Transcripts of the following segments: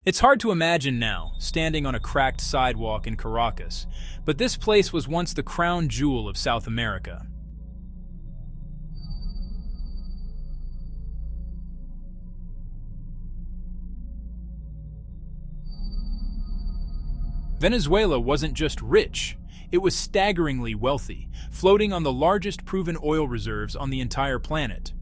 It's hard to imagine now, standing on a cracked sidewalk in Caracas, but this place was once the crown jewel of South America. Venezuela wasn't just rich, it was staggeringly wealthy, floating on the largest proven oil reserves on the entire planet.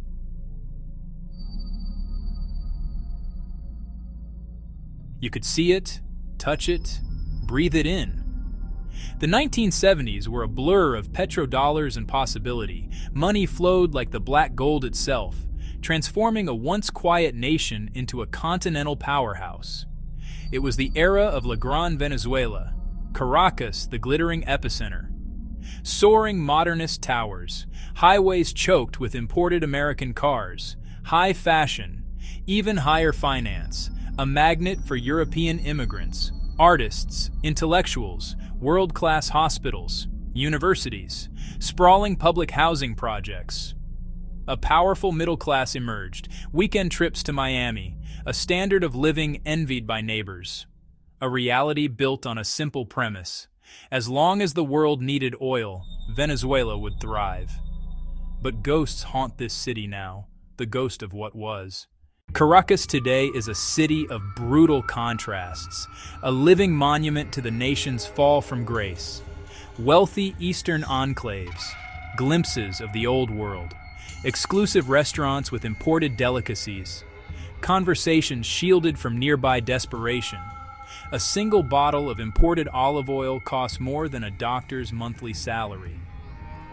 You could see it, touch it, breathe it in. The 1970s were a blur of petrodollars and possibility. Money flowed like the black gold itself, transforming a once quiet nation into a continental powerhouse. It was the era of La Gran Venezuela, Caracas, the glittering epicenter. Soaring modernist towers, highways choked with imported American cars, high fashion, even higher finance, a magnet for European immigrants, artists, intellectuals, world-class hospitals, universities, sprawling public housing projects. A powerful middle class emerged, weekend trips to Miami, a standard of living envied by neighbors. A reality built on a simple premise. As long as the world needed oil, Venezuela would thrive. But ghosts haunt this city now, the ghost of what was. Caracas today is a city of brutal contrasts, a living monument to the nation's fall from grace. Wealthy eastern enclaves, glimpses of the old world, exclusive restaurants with imported delicacies, conversations shielded from nearby desperation. A single bottle of imported olive oil costs more than a doctor's monthly salary.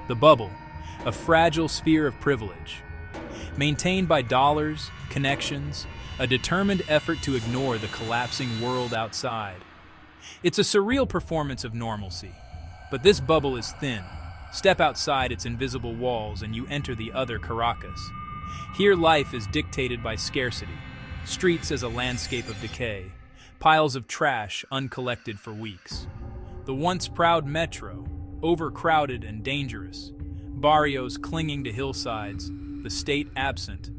The bubble, a fragile sphere of privilege, maintained by dollars, connections, a determined effort to ignore the collapsing world outside. It's a surreal performance of normalcy, but this bubble is thin. Step outside its invisible walls and you enter the other Caracas. Here life is dictated by scarcity, streets as a landscape of decay, piles of trash uncollected for weeks. The once proud metro, overcrowded and dangerous, barrios clinging to hillsides, the state absent.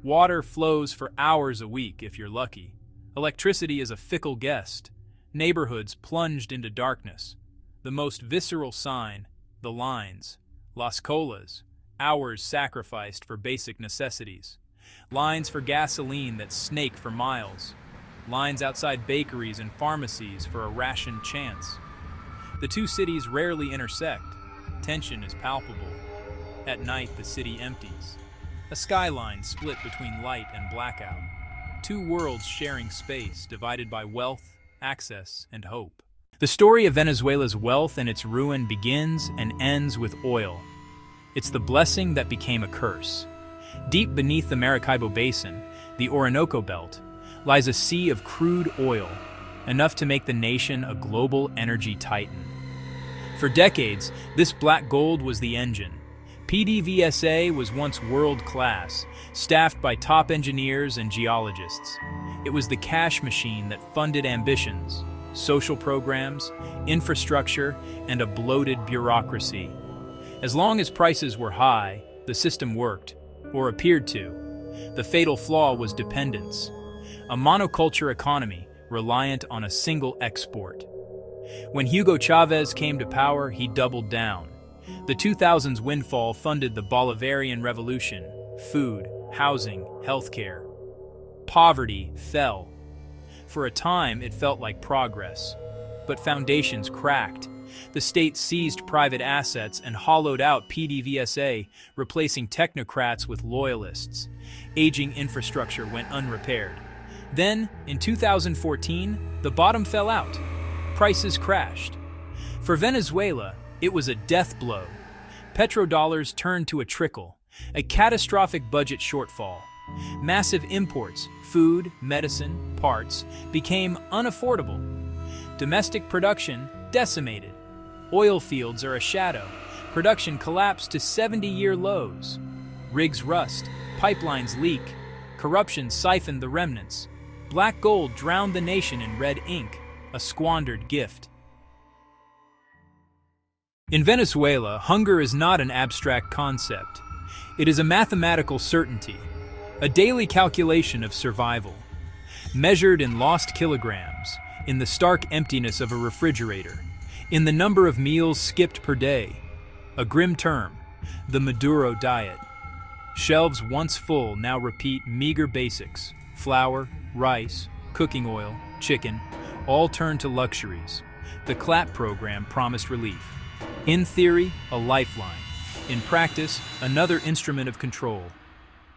Water flows for hours a week if you're lucky. Electricity is a fickle guest. Neighborhoods plunged into darkness. The most visceral sign, the lines, Las Colas, hours sacrificed for basic necessities. Lines for gasoline that snake for miles. Lines outside bakeries and pharmacies for a ration chance. The two cities rarely intersect. Tension is palpable. At night, the city empties. A skyline split between light and blackout. Two worlds sharing space, divided by wealth, access, and hope. The story of Venezuela's wealth and its ruin begins and ends with oil. It's the blessing that became a curse. Deep beneath the Maracaibo Basin, the Orinoco Belt, lies a sea of crude oil, enough to make the nation a global energy titan. For decades, this black gold was the engine. PDVSA was once world-class, staffed by top engineers and geologists. It was the cash machine that funded ambitions, social programs, infrastructure, and a bloated bureaucracy. As long as prices were high, the system worked, or appeared to. The fatal flaw was dependence, a monoculture economy reliant on a single export. When Hugo Chavez came to power, he doubled down. The 2000s windfall funded the Bolivarian Revolution, food, housing, healthcare. Poverty fell. For a time, it felt like progress. But foundations cracked. The state seized private assets and hollowed out PDVSA, replacing technocrats with loyalists. Aging infrastructure went unrepaired. Then, in 2014, the bottom fell out. Prices crashed. For Venezuela, it was a death blow. Petrodollars turned to a trickle, a catastrophic budget shortfall. Massive imports, food, medicine, parts, became unaffordable. Domestic production decimated. Oil fields are a shadow. Production collapsed to 70-year lows. Rigs rust, pipelines leak, corruption siphoned the remnants. Black gold drowned the nation in red ink, a squandered gift. In Venezuela, hunger is not an abstract concept. It is a mathematical certainty, a daily calculation of survival. measured in lost kilograms, in the stark emptiness of a refrigerator, in the number of meals skipped per day. A grim term, the Maduro diet. Shelves once full now repeat meager basics: flour, rice, cooking oil, chicken, all turned to luxuries. The CLAP program promised relief. In theory, a lifeline. In practice, another instrument of control.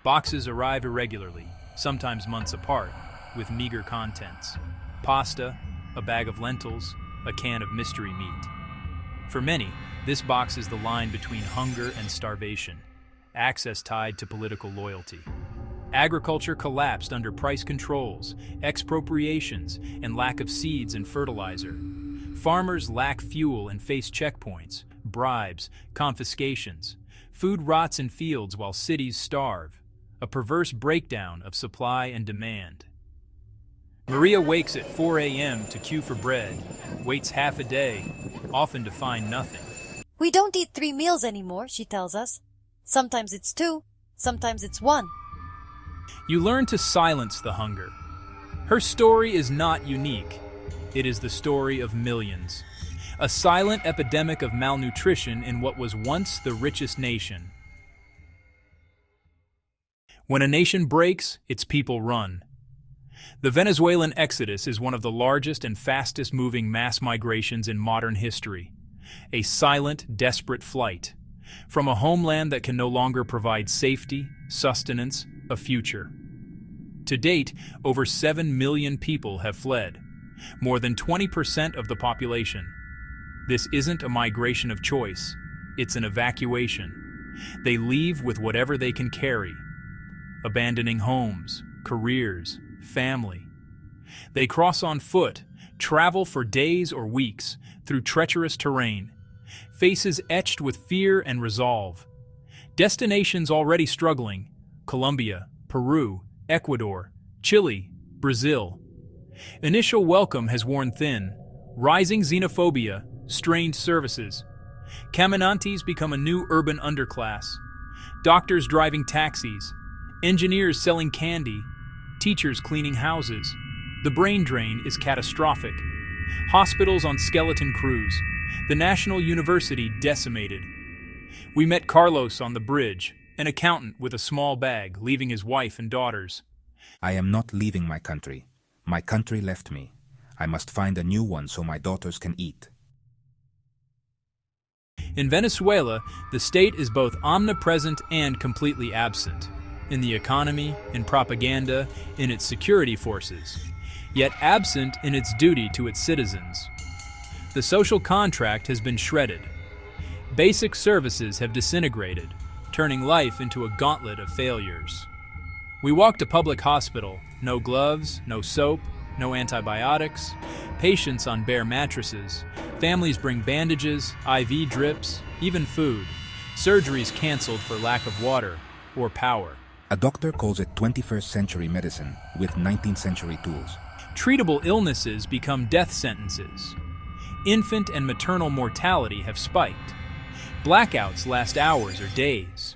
Boxes arrive irregularly, sometimes months apart, with meager contents. Pasta, a bag of lentils, a can of mystery meat. For many, this box is the line between hunger and starvation, access tied to political loyalty. Agriculture collapsed under price controls, expropriations, and lack of seeds and fertilizer. Farmers lack fuel and face checkpoints, bribes, confiscations. Food rots in fields while cities starve. A perverse breakdown of supply and demand. Maria wakes at 4 a.m. to queue for bread, waits half a day, often to find nothing. We don't eat 3 meals anymore, she tells us. Sometimes it's 2, sometimes it's 1. You learn to silence the hunger. Her story is not unique. It is the story of millions. A silent epidemic of malnutrition in what was once the richest nation. When a nation breaks, its people run. The Venezuelan exodus is one of the largest and fastest-moving mass migrations in modern history. A silent, desperate flight. From a homeland that can no longer provide safety, sustenance, a future. To date, over 7 million people have fled. More than 20% of the population. This isn't a migration of choice. It's an evacuation. They leave with whatever they can carry. Abandoning homes, careers, family. They cross on foot, travel for days or weeks through treacherous terrain, faces etched with fear and resolve. Destinations already struggling: Colombia, Peru, Ecuador, Chile, Brazil. Initial welcome has worn thin. Rising xenophobia, strained services. Caminantes become a new urban underclass. Doctors driving taxis, engineers selling candy, teachers cleaning houses. The brain drain is catastrophic. Hospitals on skeleton crews. The National University decimated. We met Carlos on the bridge, an accountant with a small bag, leaving his wife and daughters. I am not leaving my country. My country left me. I must find a new one so my daughters can eat. In Venezuela, the state is both omnipresent and completely absent. In the economy, in propaganda, in its security forces, yet absent in its duty to its citizens. The social contract has been shredded. Basic services have disintegrated, turning life into a gauntlet of failures. We walked a public hospital, no gloves, no soap, no antibiotics, patients on bare mattresses, families bring bandages, IV drips, even food, surgeries canceled for lack of water or power. A doctor calls it 21st century medicine with 19th century tools. Treatable illnesses become death sentences. Infant and maternal mortality have spiked. Blackouts last hours or days,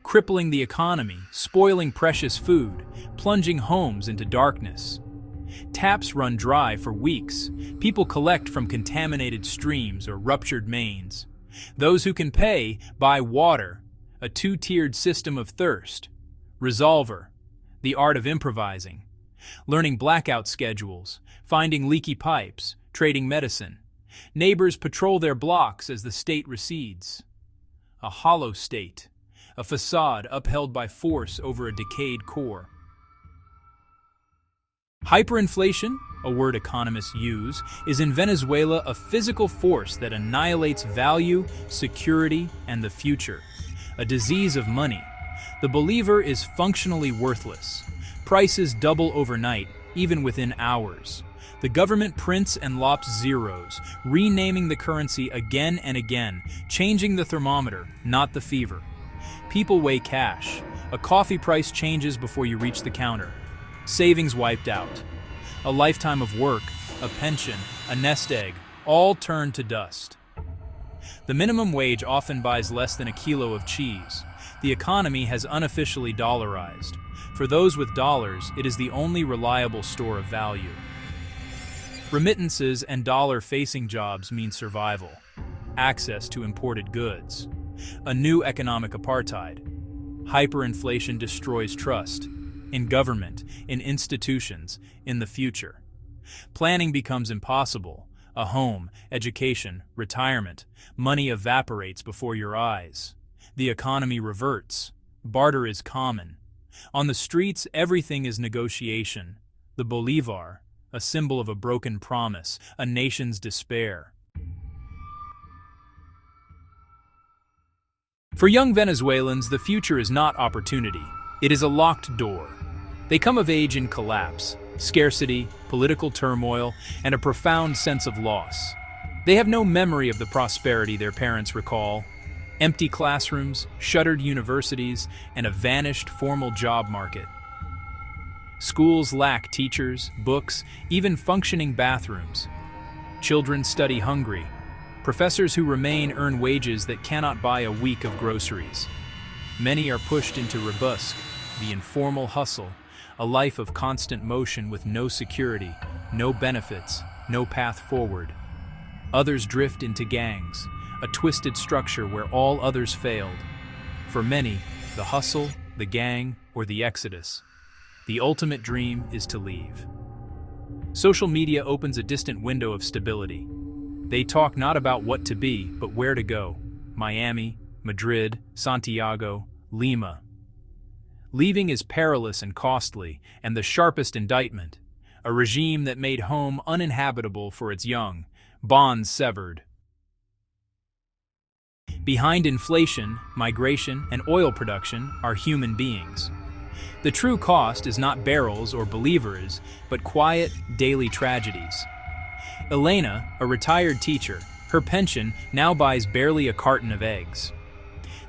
crippling the economy, spoiling precious food, plunging homes into darkness. Taps run dry for weeks. People collect from contaminated streams or ruptured mains. Those who can pay buy water, a two-tiered system of thirst. Resolver, the art of improvising. Learning blackout schedules, finding leaky pipes, trading medicine. Neighbors patrol their blocks as the state recedes. A hollow state, a facade upheld by force over a decayed core. Hyperinflation, a word economists use, is in Venezuela a physical force that annihilates value, security, and the future. A disease of money. The believer is functionally worthless. Prices double overnight, even within hours. The government prints and lops zeros, renaming the currency again and again, changing the thermometer, not the fever. People weigh cash. A coffee price changes before you reach the counter. Savings wiped out. A lifetime of work, a pension, a nest egg, all turned to dust. The minimum wage often buys less than a kilo of cheese. The economy has unofficially dollarized. For those with dollars, it is the only reliable store of value. Remittances and dollar-facing jobs mean survival, access to imported goods, a new economic apartheid. Hyperinflation destroys trust in government, in institutions, in the future. Planning becomes impossible. A home, education, retirement, money evaporates before your eyes. The economy reverts. Barter is common. On the streets, everything is negotiation. The bolivar, a symbol of a broken promise, a nation's despair. For young Venezuelans, the future is not opportunity. It is a locked door. They come of age in collapse, scarcity, political turmoil, and a profound sense of loss. They have no memory of the prosperity their parents recall. Empty classrooms, shuttered universities, and a vanished formal job market. Schools lack teachers, books, even functioning bathrooms. Children study hungry. Professors who remain earn wages that cannot buy a week of groceries. Many are pushed into rebusque, the informal hustle, a life of constant motion with no security, no benefits, no path forward. Others drift into gangs, a twisted structure where all others failed. For many, the hustle, the gang, or the exodus. The ultimate dream is to leave. Social media opens a distant window of stability. They talk not about what to be, but where to go. Miami, Madrid, Santiago, Lima. Leaving is perilous and costly, and the sharpest indictment. A regime that made home uninhabitable for its young, bonds severed. Behind inflation, migration, and oil production are human beings. The true cost is not barrels or believers, but quiet, daily tragedies. Elena, a retired teacher, her pension now buys barely a carton of eggs.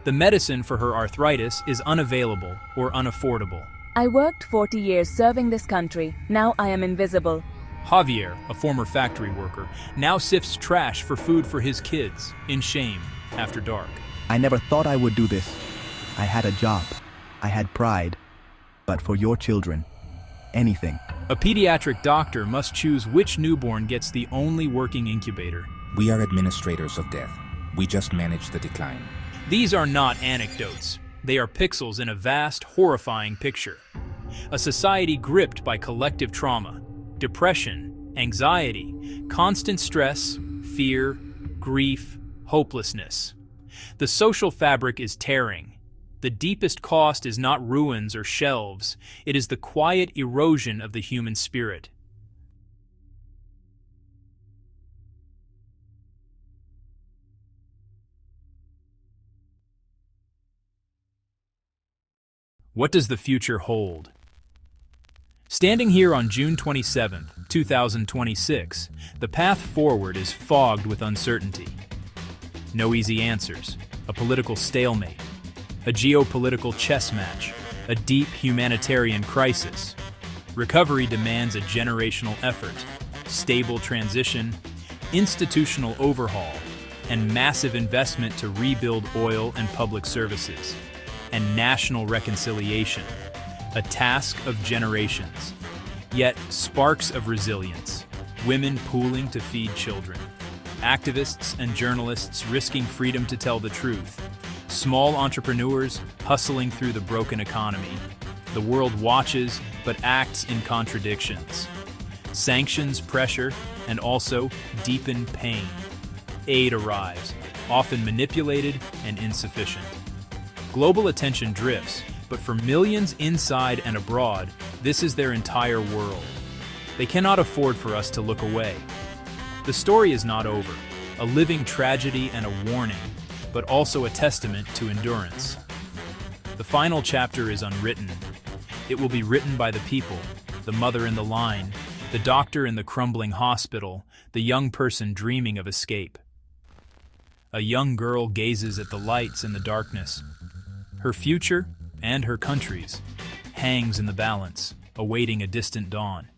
The medicine for her arthritis is unavailable or unaffordable. I worked 40 years serving this country. Now I am invisible. Javier, a former factory worker, now sifts trash for food for his kids, in shame, after dark. I never thought I would do this. I had a job. I had pride. But for your children, anything. A pediatric doctor must choose which newborn gets the only working incubator. We are administrators of death. We just manage the decline. These are not anecdotes. They are pixels in a vast, horrifying picture. A society gripped by collective trauma, depression, anxiety, constant stress, fear, grief, hopelessness. The social fabric is tearing. The deepest cost is not ruins or shelves. It is the quiet erosion of the human spirit. What does the future hold? Standing here on June 27, 2026, the path forward is fogged with uncertainty. No easy answers, a political stalemate, a geopolitical chess match, a deep humanitarian crisis. Recovery demands a generational effort, stable transition, institutional overhaul, and massive investment to rebuild oil and public services, and national reconciliation, a task of generations. Yet, sparks of resilience, women pooling to feed children, activists and journalists risking freedom to tell the truth, small entrepreneurs hustling through the broken economy. The world watches but acts in contradictions. Sanctions pressure and also deepen pain. Aid arrives, often manipulated and insufficient. Global attention drifts, but for millions inside and abroad, this is their entire world. They cannot afford for us to look away. The story is not over, a living tragedy and a warning, but also a testament to endurance. The final chapter is unwritten. It will be written by the people, the mother in the line, the doctor in the crumbling hospital, the young person dreaming of escape. A young girl gazes at the lights in the darkness. Her future, and her country's, hangs in the balance, awaiting a distant dawn.